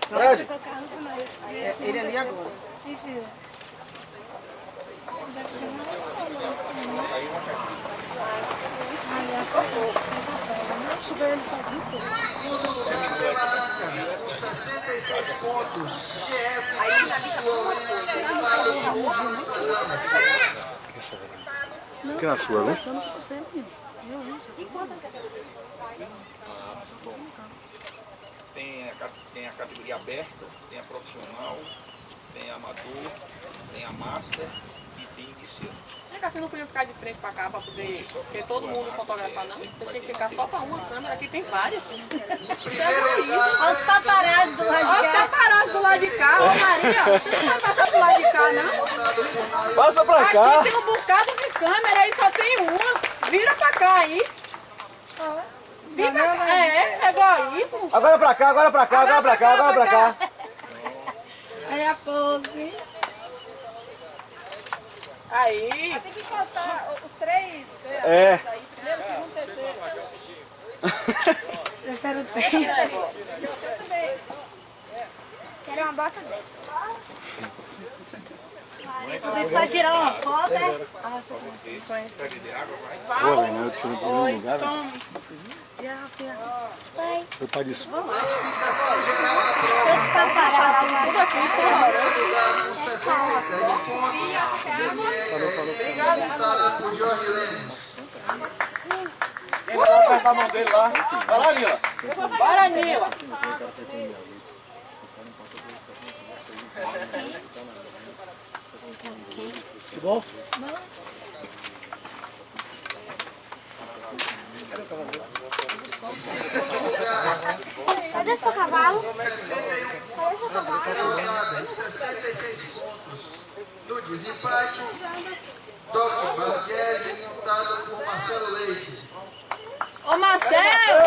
Fred? Ele ali agora. Mentira. Choveu ele sozinho. Segundo lugar pela com 66 pontos. GF Que é a sua, né? Tem a categoria aberta, tem a profissional, tem a amador, tem a master e tem iniciante. É que assim não podia ficar de frente pra cá pra poder ser todo mundo fotografar, não. Você tem que ficar só pra uma câmera, aqui tem várias. Olha os paparazzi do lado Olha de os cá. paparazzi do lado de cá, ô Maria, você não vai passar pro lado de cá, não. Passa pra cá. Aqui tem um bocado de câmera, aí só tem uma. Vira pra cá aí. Vira pra cá. É egoísmo. Agora pra cá, agora pra cá, agora pra cá, agora pra cá. Aí a pose. Aí. Tem que encostar os três. É. Primeiro, segundo, terceiro. Terceiro tem. Quero uma bota dessa. Vocês podem tirar uma foto, né? Pô, velho, eu tiro no primeiro lugar, velho. Meu pai disse. Classificação geral Tanto paparazzi. Tudo aqui, com 67 pontos. Disputado por Jorge Lemos. Ele vai apertar a mão dele lá. Vai lá, Nila. Bora, Nila. Tudo bom? Em segundo lugar, Cadê seu cavalo? 71 derrotado, 66 pontos. No desempate, Dr. Marquese, montado por Marcelo Leite. Ô, Marcelo!